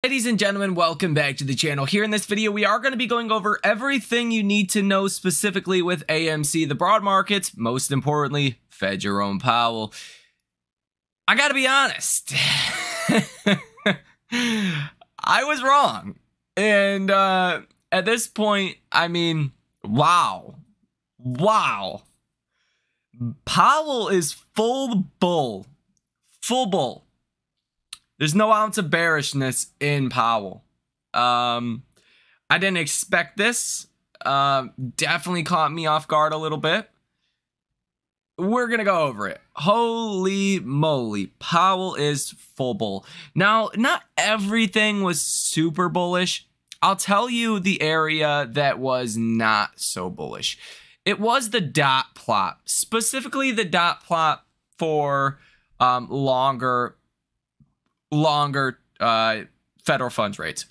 Ladies and gentlemen, welcome back to the channel. Here in this video, we are going to be going over everything you need to know specifically with AMC, the broad markets, most importantly, Fed Jerome Powell. I gotta be honest, I was wrong. And at this point, I mean, wow. Powell is full bull. There's no ounce of bearishness in Powell. I didn't expect this. Definitely caught me off guard a little bit. We're going to go over it. Holy moly. Powell is full bull. Now, not everything was super bullish. I'll tell you the area that was not so bullish. It was the dot plot. Specifically the dot plot for longer federal funds rates,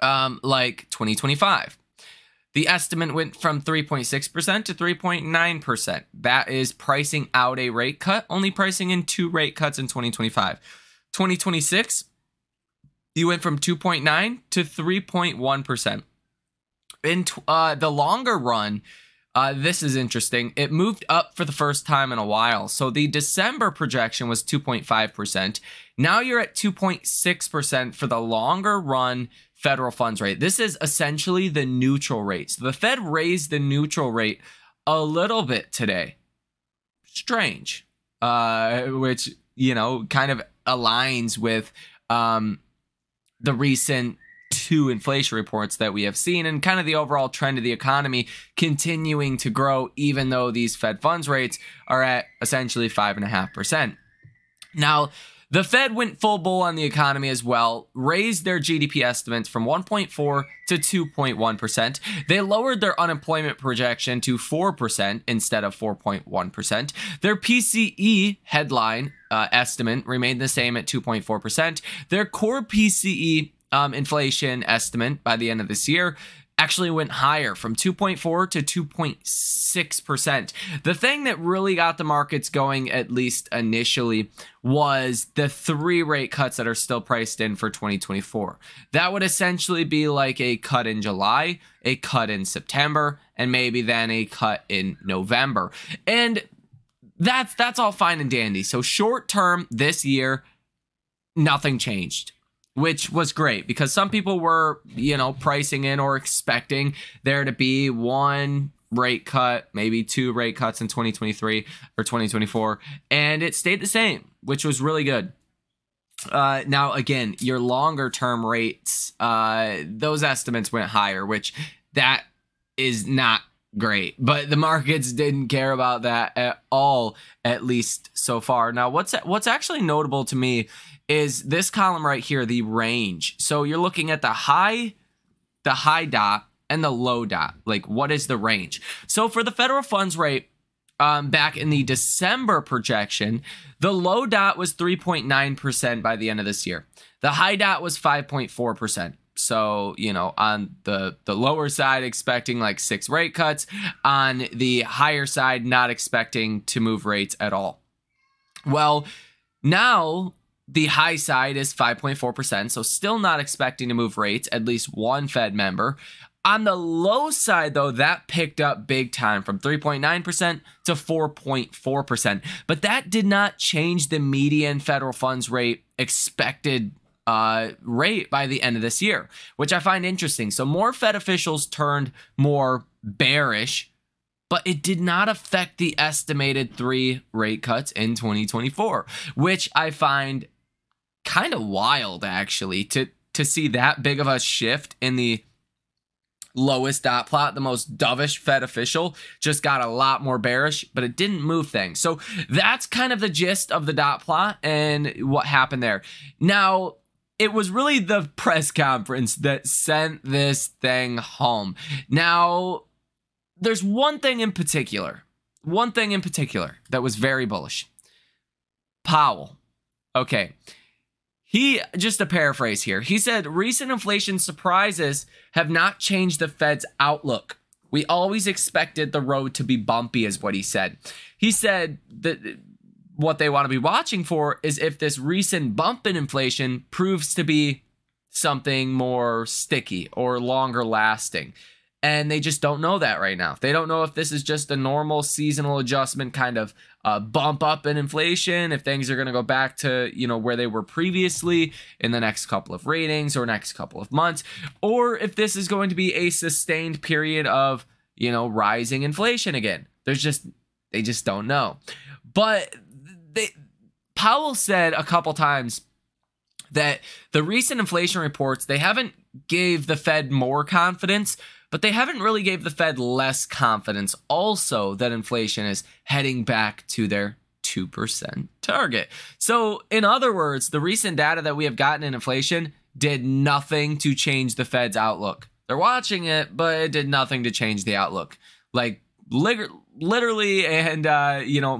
like 2025. The estimate went from 3.6% to 3.9%. That is pricing out a rate cut, only pricing in 2 rate cuts in 2025. 2026, you went from 2.9 to 3.1%. In the longer run, this is interesting. It moved up for the first time in a while. So the December projection was 2.5%. Now you're at 2.6% for the longer run federal funds rate. This is essentially the neutral rate. So the Fed raised the neutral rate a little bit today. Strange. Which, you know, kind of aligns with the recent 2 inflation reports that we have seen and kind of the overall trend of the economy continuing to grow, even though these Fed funds rates are at essentially 5.5%. Now, the Fed went full bull on the economy as well, raised their GDP estimates from 1.4 to 2.1%. They lowered their unemployment projection to 4% instead of 4.1%. Their PCE headline estimate remained the same at 2.4%. Their core PCE inflation estimate by the end of this year actually went higher from 2.4 to 2.6%. The thing that really got the markets going, at least initially, was the 3 rate cuts that are still priced in for 2024. That would essentially be like a cut in July, a cut in September, and maybe then a cut in November. And that's all fine and dandy. So short term this year, nothing changed, which was great because some people were, you know, pricing in or expecting there to be 1 rate cut, maybe 2 rate cuts in 2023 or 2024, and it stayed the same, which was really good. Now, again, your longer term rates, those estimates went higher, which that is not great, but the markets didn't care about that at all, at least so far. Now, what's actually notable to me is this column right here, the range. So you're looking at the high dot and the low dot. Like, what is the range? So for the federal funds rate, back in the December projection, the low dot was 3.9% by the end of this year. The high dot was 5.4%. So, you know, on the lower side, expecting like 6 rate cuts. On the higher side, not expecting to move rates at all. Well, now the high side is 5.4%, so still not expecting to move rates, at least one Fed member. On the low side, though, that picked up big time from 3.9% to 4.4%. But that did not change the median federal funds rate expected rate by the end of this year, which I find interesting. So more Fed officials turned more bearish, but it did not affect the estimated 3 rate cuts in 2024, which I find kind of wild, actually, to see that big of a shift in the lowest dot plot. The most dovish Fed official just got a lot more bearish, but it didn't move things. So that's kind of the gist of the dot plot and what happened there. Now, it was really the press conference that sent this thing home. Now, there's one thing in particular that was very bullish. Powell. Okay. Just a paraphrase here. He said, recent inflation surprises have not changed the Fed's outlook. We always expected the road to be bumpy, is what he said. He said that what they want to be watching for is if this recent bump in inflation proves to be something more sticky or longer lasting. And they just don't know that right now. They don't know if this is just a normal seasonal adjustment kind of bump up in inflation, if things are going to go back to, where they were previously in the next couple of ratings or next couple of months, or if this is going to be a sustained period of, rising inflation again. They just don't know. But Powell said a couple times that the recent inflation reports, they haven't gave the Fed more confidence, but they haven't really gave the Fed less confidence also that inflation is heading back to their 2% target. So in other words, the recent data that we have gotten in inflation did nothing to change the Fed's outlook. They're watching it, but it did nothing to change the outlook. Like literally and,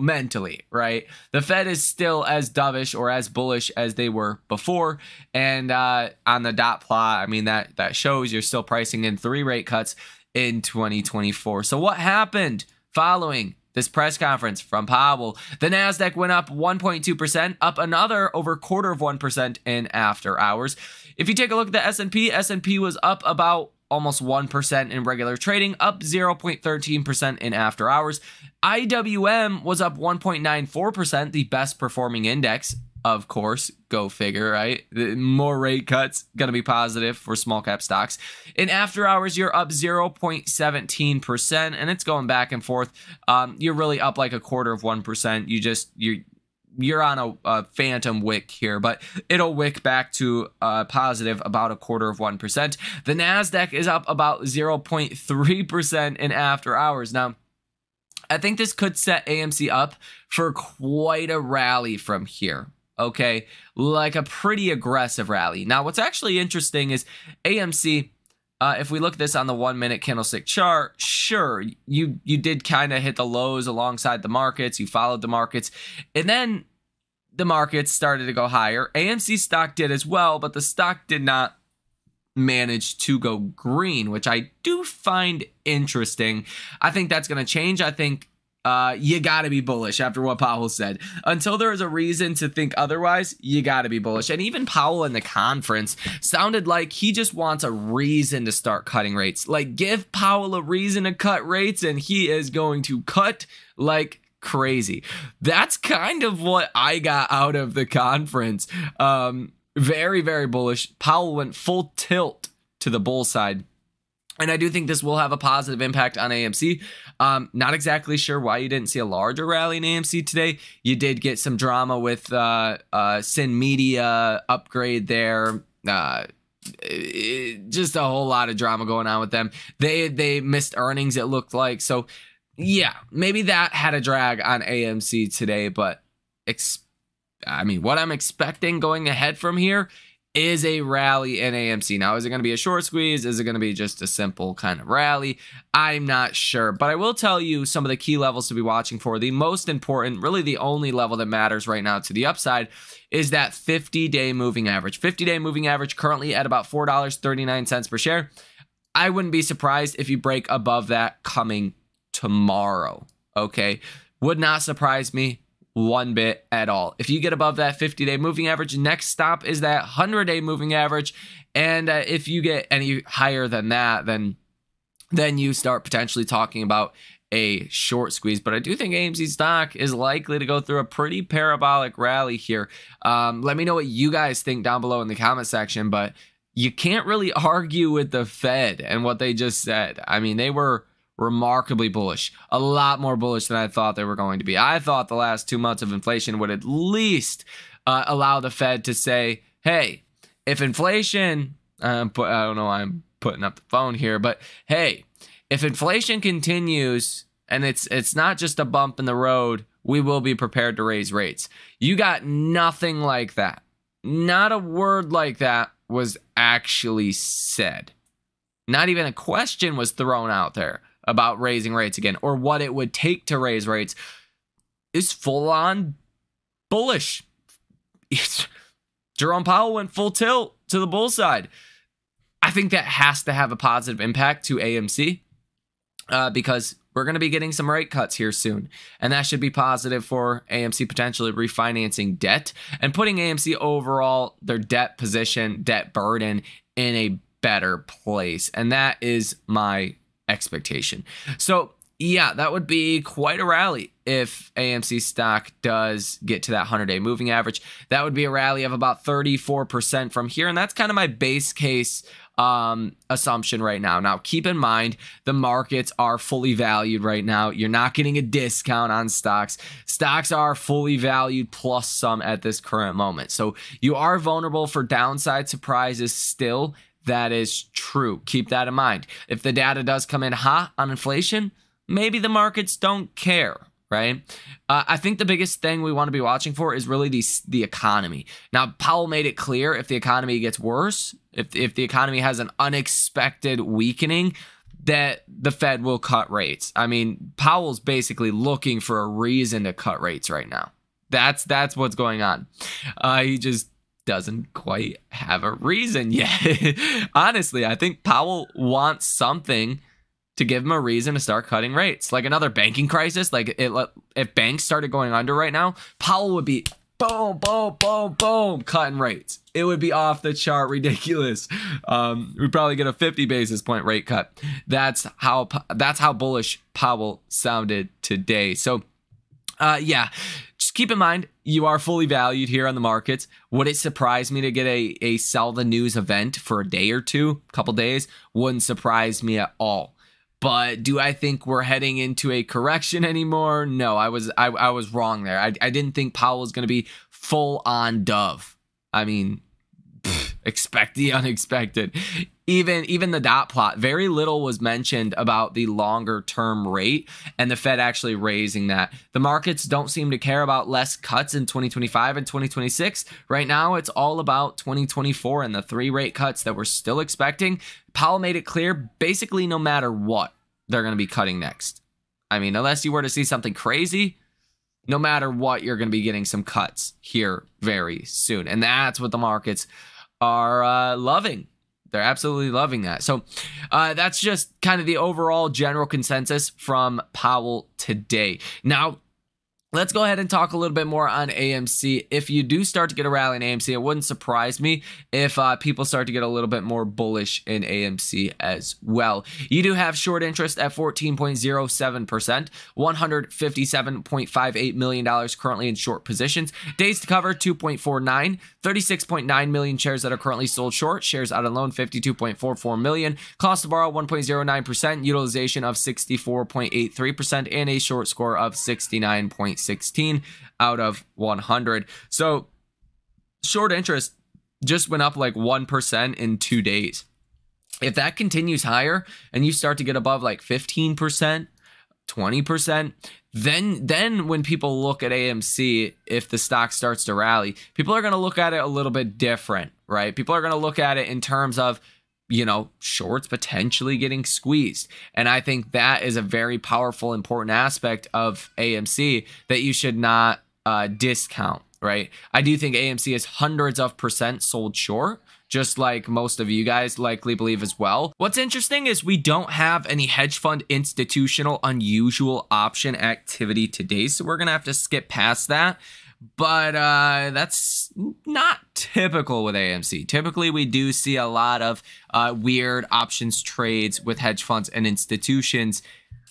mentally, right? The Fed is still as dovish or as bullish as they were before. And on the dot plot, I mean, that shows you're still pricing in 3 rate cuts in 2024. So what happened following this press conference from Powell? The NASDAQ went up 1.2%, up another over 0.25% in after hours. If you take a look at the S&P was up about almost 1% in regular trading, up 0.13% in after hours. IWM was up 1.94%, the best performing index, of course. Go figure, right? More rate cuts, going to be positive for small cap stocks. In after hours, you're up 0.17%, and it's going back and forth. You're really up like 0.25%. You're on a phantom wick here, but it'll wick back to positive about 0.25%. The NASDAQ is up about 0.3% in after hours. Now, I think this could set AMC up for quite a rally from here. Okay, like a pretty aggressive rally. Now, what's actually interesting is AMC, if we look at this on the 1-minute candlestick chart, sure, you did kind of hit the lows alongside the markets. You followed the markets. And then the markets started to go higher. AMC stock did as well, but the stock did not manage to go green, which I do find interesting. I think that's going to change. I think you got to be bullish after what Powell said. Until there is a reason to think otherwise, you got to be bullish. And even Powell in the conference sounded like he just wants a reason to start cutting rates. Like, give Powell a reason to cut rates, and he is going to cut like crazy. That's kind of what I got out of the conference. Very, very bullish. Powell went full tilt to the bull side. And I do think this will have a positive impact on AMC. Not exactly sure why you didn't see a larger rally in AMC today. You did get some drama with Sin Media upgrade there. Just a whole lot of drama going on with them. They missed earnings, it looked like. So, yeah, maybe that had a drag on AMC today. But, what I'm expecting going ahead from here is a rally in AMC. Now, is it going to be a short squeeze? Is it going to be just a simple kind of rally? I'm not sure, but I will tell you some of the key levels to be watching for. The most important, really the only level that matters right now to the upside, is that 50-day moving average. 50-day moving average currently at about $4.39 per share. I wouldn't be surprised if you break above that coming tomorrow, okay? Would not surprise me one bit at all. If you get above that 50-day moving average, next stop is that 100-day moving average. And if you get any higher than that, then you start potentially talking about a short squeeze. But I do think AMC stock is likely to go through a pretty parabolic rally here. Let me know what you guys think down below in the comment section. But you can't really argue with the Fed and what they just said. I mean, they were remarkably bullish, a lot more bullish than I thought they were going to be. I thought the last 2 months of inflation would at least allow the Fed to say, hey, if inflation, I don't know why I'm putting up the phone here, but hey, if inflation continues and it's not just a bump in the road, we will be prepared to raise rates. You got nothing like that. Not a word like that was actually said. Not even a question was thrown out there about raising rates again, or what it would take to raise rates. Is full on bullish. Jerome Powell went full tilt to the bull side. I think that has to have a positive impact to AMC. because we're going to be getting some rate cuts here soon. And that should be positive for AMC potentially refinancing debt and putting AMC overall, their debt position, debt burden in a better place. And that is my expectation. So yeah, that would be quite a rally if AMC stock does get to that 100-day moving average. That would be a rally of about 34% from here. And that's kind of my base case assumption right now. Now, keep in mind, the markets are fully valued right now. You're not getting a discount on stocks. Stocks are fully valued plus some at this current moment. So you are vulnerable for downside surprises still. That is true. Keep that in mind. If the data does come in hot on inflation, maybe the markets don't care, right? I think the biggest thing we want to be watching for is really the economy. Now, Powell made it clear if the economy gets worse, if the economy has an unexpected weakening, that the Fed will cut rates. I mean, Powell's basically looking for a reason to cut rates right now. That's what's going on. He just doesn't quite have a reason yet. Honestly, I think Powell wants something to give him a reason to start cutting rates. Like another banking crisis, like if banks started going under right now, Powell would be boom, boom, boom, boom, cutting rates. It would be off the chart ridiculous. We'd probably get a 50 basis point rate cut. That's how bullish Powell sounded today. So yeah, just keep in mind, you are fully valued here on the markets. Would it surprise me to get a sell the news event for a day or two, a couple days? Wouldn't surprise me at all. But do I think we're heading into a correction anymore? No, I was wrong there. I didn't think Powell was going to be full on dove. I mean, expect the unexpected. Even the dot plot, very little was mentioned about the longer term rate and the Fed actually raising that. The markets don't seem to care about less cuts in 2025 and 2026. Right now, it's all about 2024 and the 3 rate cuts that we're still expecting. Powell made it clear, basically no matter what, they're going to be cutting next. I mean, unless you were to see something crazy, no matter what, you're going to be getting some cuts here very soon. And that's what the markets are loving. They're absolutely loving that. So that's just kind of the overall general consensus from Powell today. Now, let's go ahead and talk a little bit more on AMC. If you do start to get a rally in AMC, it wouldn't surprise me if people start to get a little bit more bullish in AMC as well. You do have short interest at 14.07%, $157.58 million currently in short positions. Days to cover, 2.49, 36.9 million shares that are currently sold short. Shares out on loan, 52.44 million. Cost to borrow, 1.09%. Utilization of 64.83% and a short score of 69.16 out of 100. So short interest just went up like 1% in 2 days. If that continues higher and you start to get above like 15%, 20%, then when people look at AMC, if the stock starts to rally, people are going to look at it a little bit different, right? People are going to look at it in terms of, you know, shorts potentially getting squeezed. And I think that is a very powerful, important aspect of AMC that you should not discount, right? I do think AMC is hundreds of percent sold short, just like most of you guys likely believe as well. What's interesting is we don't have any hedge fund institutional unusual option activity today, so we're going to have to skip past that. But that's not typical with AMC. Typically, we do see a lot of weird options trades with hedge funds and institutions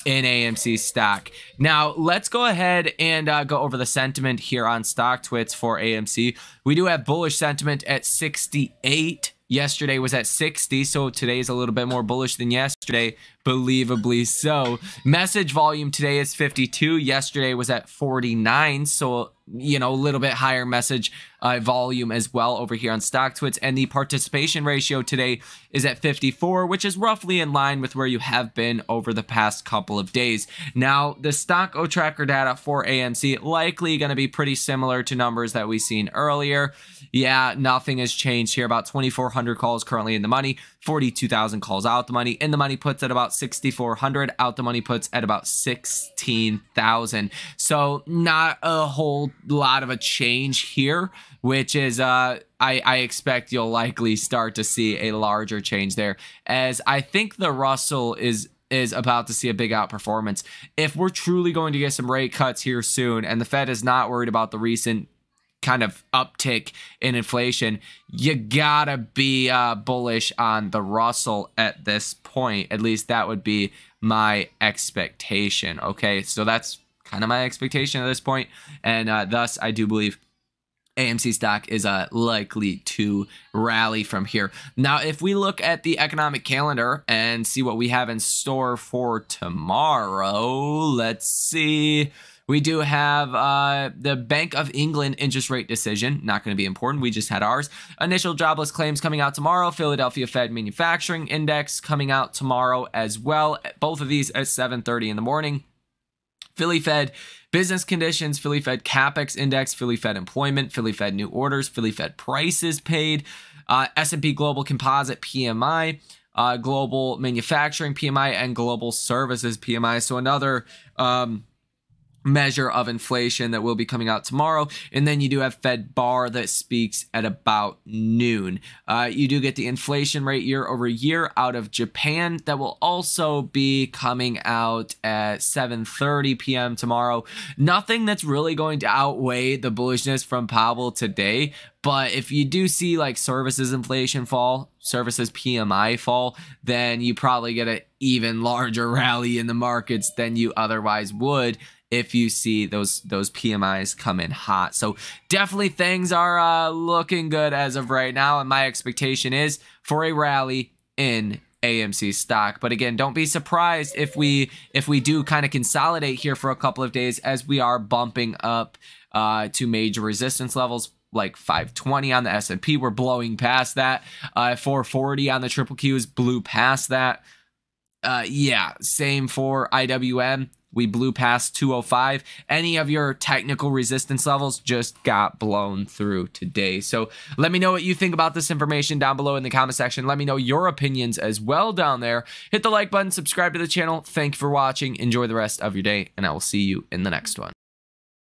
in AMC stock. Now, let's go ahead and go over the sentiment here on StockTwits for AMC. We do have bullish sentiment at 68. Yesterday was at 60, so today is a little bit more bullish than yesterday, believably so. Message volume today is 52. Yesterday was at 49, so, you know, a little bit higher message volume as well over here on StockTwits. And the participation ratio today is at 54, which is roughly in line with where you have been over the past couple of days. Now, the stock tracker data for AMC likely going to be pretty similar to numbers that we seen earlier. Yeah, nothing has changed here. About 2,400 calls currently in the money, 42,000 calls out the money. In the money puts at about 6,400. Out the money puts at about 16,000. So not a whole lot of a change here, which is I expect you'll likely start to see a larger change there, as I think the Russell is is about to see a big outperformance. If we're truly going to get some rate cuts here soon, and the Fed is not worried about the recent kind of uptick in inflation, you gotta be bullish on the Russell at this point. At least that would be my expectation. Okay, so that's kind of my expectation at this point, and thus I do believe AMC stock is likely to rally from here. Now, if we look at the economic calendar and see what we have in store for tomorrow, let's see. We do have the Bank of England interest rate decision. Not going to be important. We just had ours. Initial jobless claims coming out tomorrow. Philadelphia Fed manufacturing index coming out tomorrow as well. Both of these at 7:30 in the morning. Philly Fed business conditions, Philly Fed CapEx index, Philly Fed employment, Philly Fed new orders, Philly Fed prices paid, S&P Global Composite PMI, global manufacturing PMI, and global services PMI. So another measure of inflation that will be coming out tomorrow. And then you do have Fed bar that speaks at about noon. You do get the inflation rate year over year out of Japan that will also be coming out at 7:30 p.m. tomorrow. Nothing that's really going to outweigh the bullishness from Powell today. But if you do see like services inflation fall, services PMI fall, then you probably get an even larger rally in the markets than you otherwise would if you see those PMIs come in hot. So definitely things are looking good as of right now, and my expectation is for a rally in AMC stock. But again, don't be surprised if we do kind of consolidate here for a couple of days, as we are bumping up to major resistance levels like 520 on the S&P. We're blowing past that. 440 on the triple Qs, blew past that. Yeah, same for IWM. We blew past 205. Any of your technical resistance levels just got blown through today. So let me know what you think about this information down below in the comment section. Let me know your opinions as well down there. Hit the like button, subscribe to the channel. Thank you for watching. Enjoy the rest of your day, and I will see you in the next one.